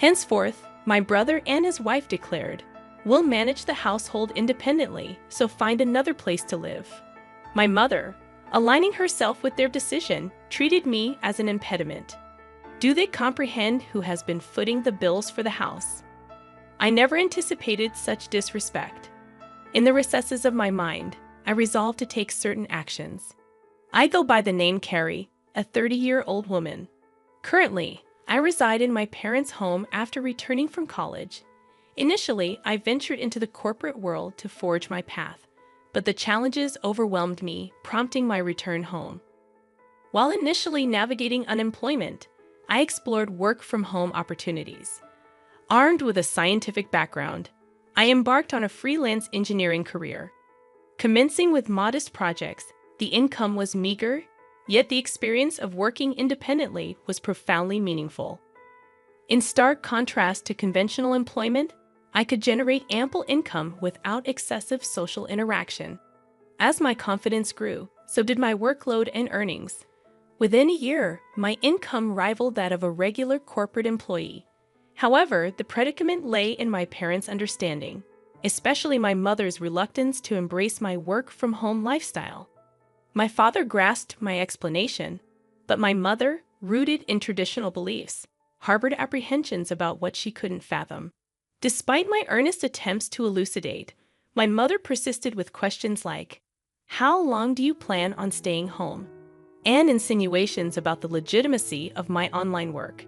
Henceforth, my brother and his wife declared, "We'll manage the household independently, so find another place to live." My mother, aligning herself with their decision, treated me as an impediment. Do they comprehend who has been footing the bills for the house? I never anticipated such disrespect. In the recesses of my mind, I resolved to take certain actions. I go by the name Carrie, a 30-year-old woman. Currently, I reside in my parents' home after returning from college. Initially, I ventured into the corporate world to forge my path, but the challenges overwhelmed me, prompting my return home. While initially navigating unemployment, I explored work-from-home opportunities. Armed with a scientific background, I embarked on a freelance engineering career. Commencing with modest projects, the income was meager, yet the experience of working independently was profoundly meaningful. In stark contrast to conventional employment, I could generate ample income without excessive social interaction. As my confidence grew, so did my workload and earnings. Within a year, my income rivaled that of a regular corporate employee. However, the predicament lay in my parents' understanding, especially my mother's reluctance to embrace my work-from-home lifestyle. My father grasped my explanation, but my mother, rooted in traditional beliefs, harbored apprehensions about what she couldn't fathom. Despite my earnest attempts to elucidate, my mother persisted with questions like, "How long do you plan on staying home?" and insinuations about the legitimacy of my online work.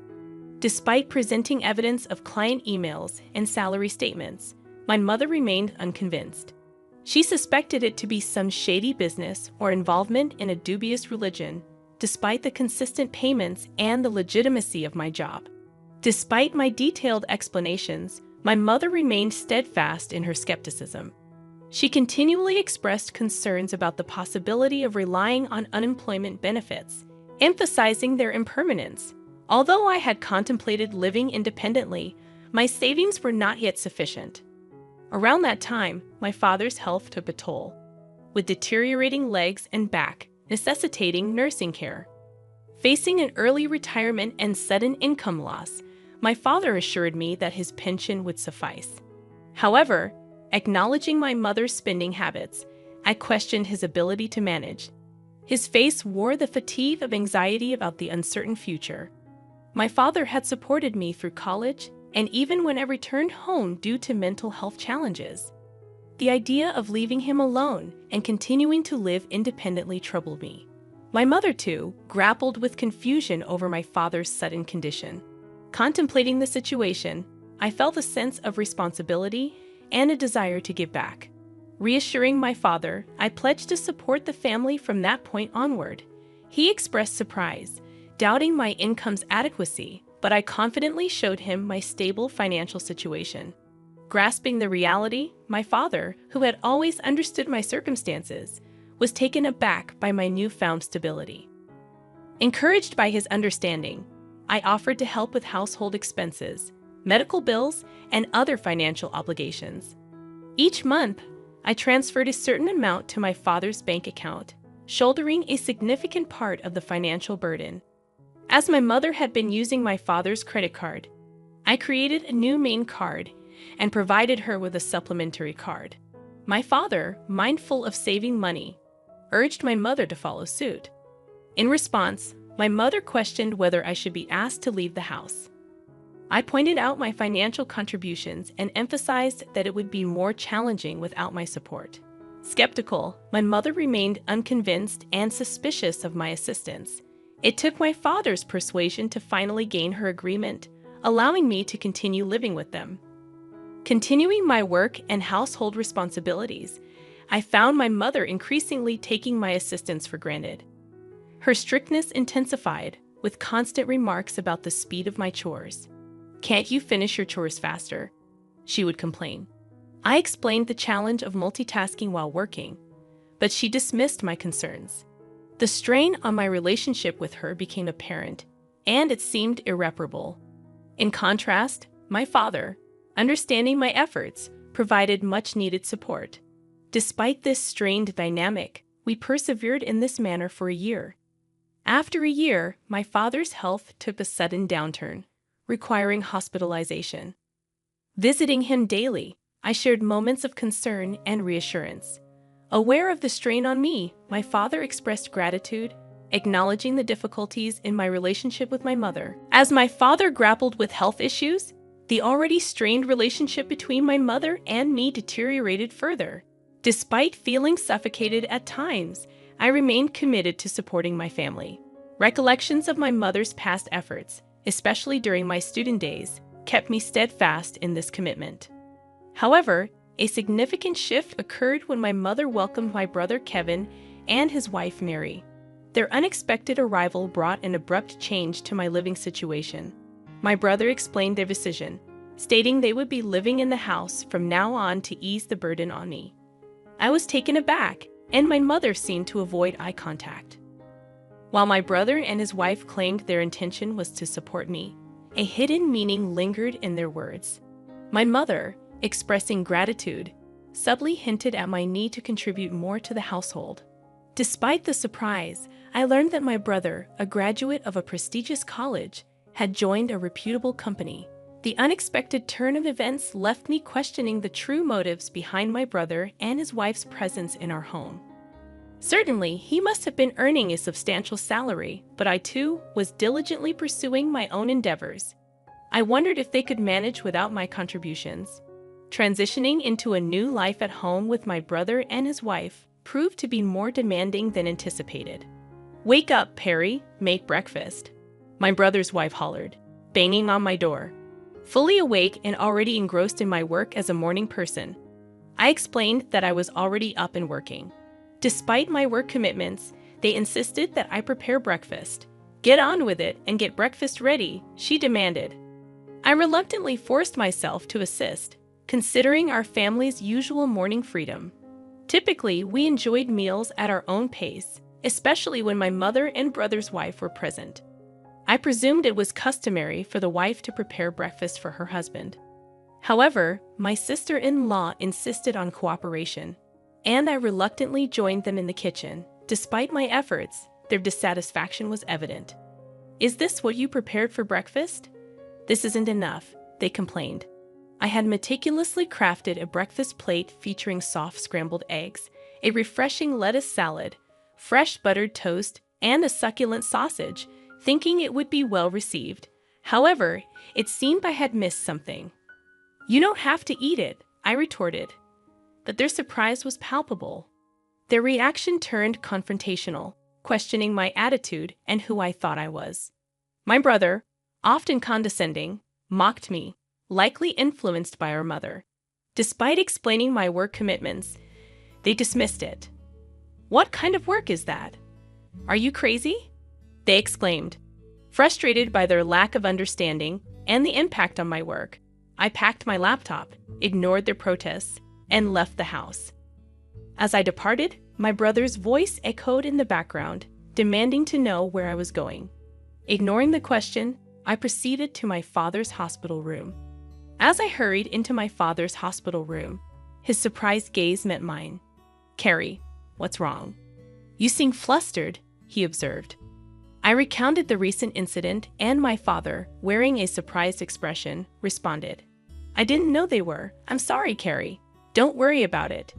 Despite presenting evidence of client emails and salary statements, my mother remained unconvinced. She suspected it to be some shady business or involvement in a dubious religion, despite the consistent payments and the legitimacy of my job. Despite my detailed explanations, my mother remained steadfast in her skepticism. She continually expressed concerns about the possibility of relying on unemployment benefits, emphasizing their impermanence. Although I had contemplated living independently, my savings were not yet sufficient. Around that time, my father's health took a toll, with deteriorating legs and back, necessitating nursing care. Facing an early retirement and sudden income loss, my father assured me that his pension would suffice. However, acknowledging my mother's spending habits, I questioned his ability to manage. His face wore the fatigue of anxiety about the uncertain future. My father had supported me through college and even when I returned home due to mental health challenges. The idea of leaving him alone and continuing to live independently troubled me. My mother, too, grappled with confusion over my father's sudden condition. Contemplating the situation, I felt a sense of responsibility and a desire to give back. Reassuring my father, I pledged to support the family from that point onward. He expressed surprise, doubting my income's adequacy, but I confidently showed him my stable financial situation. Grasping the reality, my father, who had always understood my circumstances, was taken aback by my newfound stability. Encouraged by his understanding, I offered to help with household expenses, medical bills, and other financial obligations. Each month, I transferred a certain amount to my father's bank account, shouldering a significant part of the financial burden. As my mother had been using my father's credit card, I created a new main card and provided her with a supplementary card. My father, mindful of saving money, urged my mother to follow suit. In response, my mother questioned whether I should be asked to leave the house. I pointed out my financial contributions and emphasized that it would be more challenging without my support. Skeptical, my mother remained unconvinced and suspicious of my assistance. It took my father's persuasion to finally gain her agreement, allowing me to continue living with them. Continuing my work and household responsibilities, I found my mother increasingly taking my assistance for granted. Her strictness intensified, with constant remarks about the speed of my chores. "Can't you finish your chores faster?" she would complain. I explained the challenge of multitasking while working, but she dismissed my concerns. The strain on my relationship with her became apparent, and it seemed irreparable. In contrast, my father, understanding my efforts, provided much-needed support. Despite this strained dynamic, we persevered in this manner for a year. After a year, my father's health took a sudden downturn, requiring hospitalization. Visiting him daily, I shared moments of concern and reassurance. Aware of the strain on me, my father expressed gratitude, acknowledging the difficulties in my relationship with my mother. As my father grappled with health issues, the already strained relationship between my mother and me deteriorated further. Despite feeling suffocated at times, I remained committed to supporting my family. Recollections of my mother's past efforts, especially during my student days, kept me steadfast in this commitment. However, a significant shift occurred when my mother welcomed my brother Kevin and his wife Mary. Their unexpected arrival brought an abrupt change to my living situation. My brother explained their decision, stating they would be living in the house from now on to ease the burden on me. I was taken aback, and my mother seemed to avoid eye contact. While my brother and his wife claimed their intention was to support me, a hidden meaning lingered in their words. My mother, expressing gratitude, subtly hinted at my need to contribute more to the household. Despite the surprise, I learned that my brother, a graduate of a prestigious college, had joined a reputable company. The unexpected turn of events left me questioning the true motives behind my brother and his wife's presence in our home. Certainly, he must have been earning a substantial salary, but I too was diligently pursuing my own endeavors. I wondered if they could manage without my contributions. Transitioning into a new life at home with my brother and his wife proved to be more demanding than anticipated. "Wake up, Perry, make breakfast," my brother's wife hollered, banging on my door. Fully awake and already engrossed in my work as a morning person, I explained that I was already up and working. Despite my work commitments, they insisted that I prepare breakfast. "Get on with it and get breakfast ready," she demanded. I reluctantly forced myself to assist, considering our family's usual morning freedom. Typically, we enjoyed meals at our own pace, especially when my mother and brother's wife were present. I presumed it was customary for the wife to prepare breakfast for her husband. However, my sister-in-law insisted on cooperation, and I reluctantly joined them in the kitchen. Despite my efforts, their dissatisfaction was evident. "Is this what you prepared for breakfast?" "This isn't enough," they complained. I had meticulously crafted a breakfast plate featuring soft scrambled eggs, a refreshing lettuce salad, fresh buttered toast, and a succulent sausage, thinking it would be well received. However, it seemed I had missed something. "You don't have to eat it," I retorted. But their surprise was palpable. Their reaction turned confrontational, questioning my attitude and who I thought I was. My brother, often condescending, mocked me, likely influenced by our mother. Despite explaining my work commitments, they dismissed it. "What kind of work is that? Are you crazy?" they exclaimed. Frustrated by their lack of understanding and the impact on my work, I packed my laptop, ignored their protests, and left the house. As I departed, my brother's voice echoed in the background, demanding to know where I was going. Ignoring the question, I proceeded to my father's hospital room. As I hurried into my father's hospital room, his surprised gaze met mine. "Carrie, what's wrong? You seem flustered," he observed. I recounted the recent incident, and my father, wearing a surprised expression, responded, "I didn't know they were. I'm sorry, Carrie. Don't worry about it.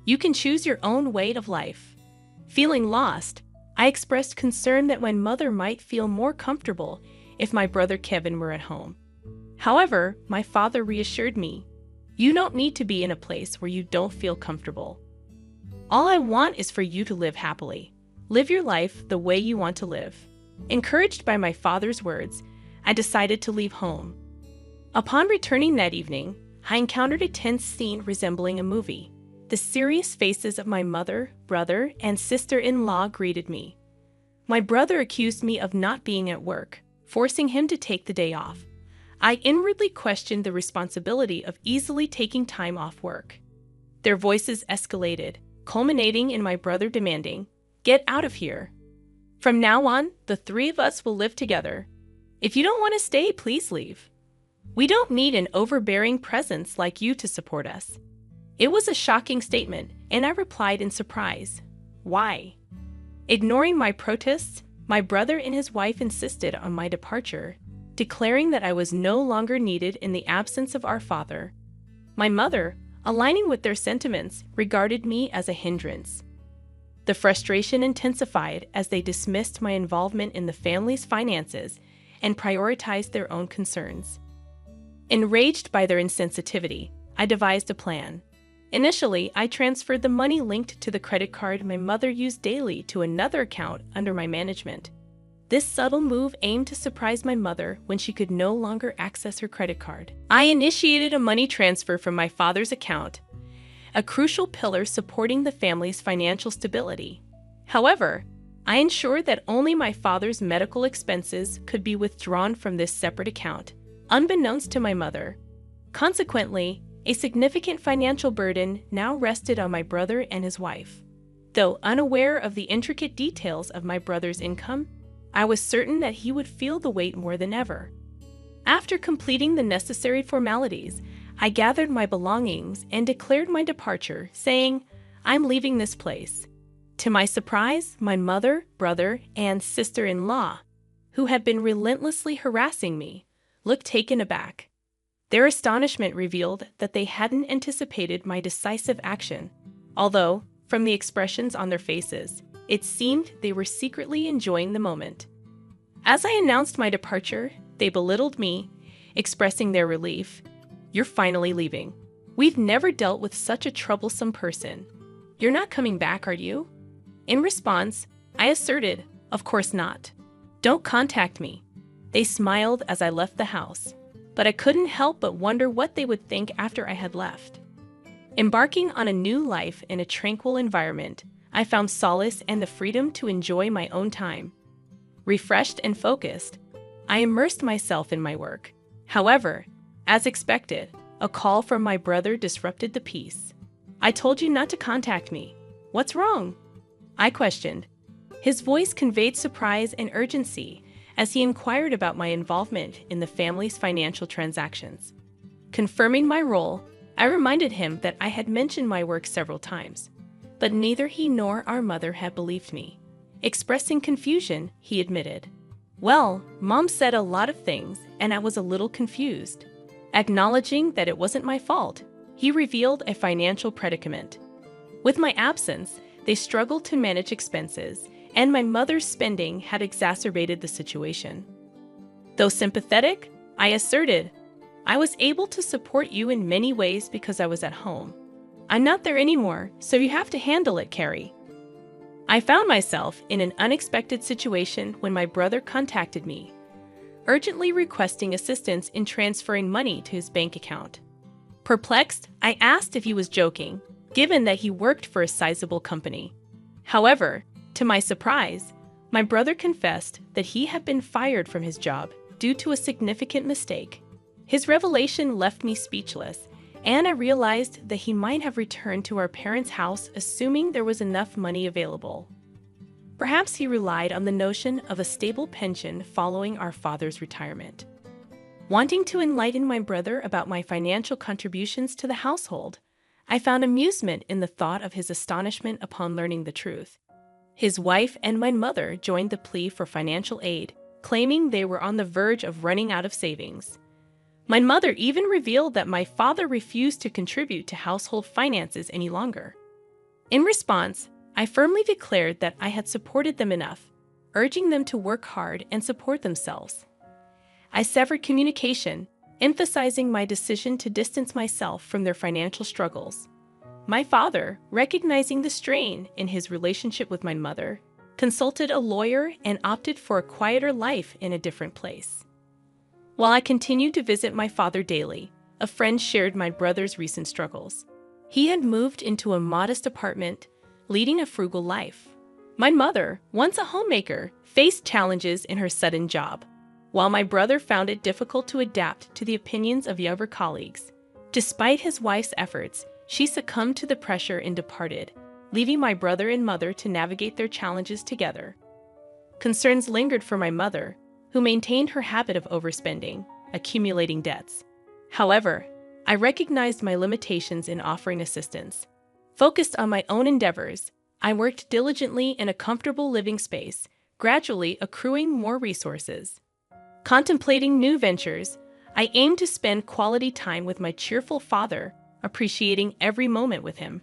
You can choose your own way of life." Feeling lost, I expressed concern that my mother might feel more comfortable if my brother Kevin were at home. However, my father reassured me, "You don't need to be in a place where you don't feel comfortable. All I want is for you to live happily. Live your life the way you want to live." Encouraged by my father's words, I decided to leave home. Upon returning that evening, I encountered a tense scene resembling a movie. The serious faces of my mother, brother, and sister-in-law greeted me. My brother accused me of not being at work, forcing him to take the day off. I inwardly questioned the responsibility of easily taking time off work. Their voices escalated, culminating in my brother demanding, "Get out of here. From now on, the three of us will live together. If you don't want to stay, please leave. We don't need an overbearing presence like you to support us." It was a shocking statement, and I replied in surprise, "Why?" Ignoring my protests, my brother and his wife insisted on my departure. declaring that I was no longer needed in the absence of our father. My mother, aligning with their sentiments, regarded me as a hindrance. The frustration intensified as they dismissed my involvement in the family's finances and prioritized their own concerns. Enraged by their insensitivity, I devised a plan. Initially, I transferred the money linked to the credit card my mother used daily to another account under my management. This subtle move aimed to surprise my mother when she could no longer access her credit card. I initiated a money transfer from my father's account, a crucial pillar supporting the family's financial stability. However, I ensured that only my father's medical expenses could be withdrawn from this separate account, unbeknownst to my mother. Consequently, a significant financial burden now rested on my brother and his wife. Though unaware of the intricate details of my brother's income, I was certain that he would feel the weight more than ever. After completing the necessary formalities, I gathered my belongings and declared my departure, saying, "I'm leaving this place." To my surprise, my mother, brother, and sister-in-law, who had been relentlessly harassing me, looked taken aback. Their astonishment revealed that they hadn't anticipated my decisive action, although, from the expressions on their faces, it seemed they were secretly enjoying the moment. As I announced my departure, they belittled me, expressing their relief. "You're finally leaving. We've never dealt with such a troublesome person. You're not coming back, are you?" In response, I asserted, "Of course not. Don't contact me." They smiled as I left the house, but I couldn't help but wonder what they would think after I had left. Embarking on a new life in a tranquil environment, I found solace and the freedom to enjoy my own time. Refreshed and focused, I immersed myself in my work. However, as expected, a call from my brother disrupted the peace. "I told you not to contact me. What's wrong?" I questioned. His voice conveyed surprise and urgency as he inquired about my involvement in the family's financial transactions. Confirming my role, I reminded him that I had mentioned my work several times, but neither he nor our mother had believed me. Expressing confusion, he admitted, "Well, Mom said a lot of things, and I was a little confused." Acknowledging that it wasn't my fault, he revealed a financial predicament. With my absence, they struggled to manage expenses, and my mother's spending had exacerbated the situation. Though sympathetic, I asserted, "I was able to support you in many ways because I was at home. I'm not there anymore, so you have to handle it, Carrie." I found myself in an unexpected situation when my brother contacted me, urgently requesting assistance in transferring money to his bank account. Perplexed, I asked if he was joking, given that he worked for a sizable company. However, to my surprise, my brother confessed that he had been fired from his job due to a significant mistake. His revelation left me speechless, and I realized that he might have returned to our parents' house assuming there was enough money available. Perhaps he relied on the notion of a stable pension following our father's retirement. Wanting to enlighten my brother about my financial contributions to the household, I found amusement in the thought of his astonishment upon learning the truth. His wife and my mother joined the plea for financial aid, claiming they were on the verge of running out of savings. My mother even revealed that my father refused to contribute to household finances any longer. In response, I firmly declared that I had supported them enough, urging them to work hard and support themselves. I severed communication, emphasizing my decision to distance myself from their financial struggles. My father, recognizing the strain in his relationship with my mother, consulted a lawyer and opted for a quieter life in a different place. While I continued to visit my father daily, a friend shared my brother's recent struggles. He had moved into a modest apartment, leading a frugal life. My mother, once a homemaker, faced challenges in her sudden job, while my brother found it difficult to adapt to the opinions of younger colleagues. Despite his wife's efforts, she succumbed to the pressure and departed, leaving my brother and mother to navigate their challenges together. Concerns lingered for my mother, who maintained her habit of overspending, accumulating debts. However, I recognized my limitations in offering assistance. Focused on my own endeavors, I worked diligently in a comfortable living space, gradually accruing more resources. Contemplating new ventures, I aim to spend quality time with my cheerful father, appreciating every moment with him.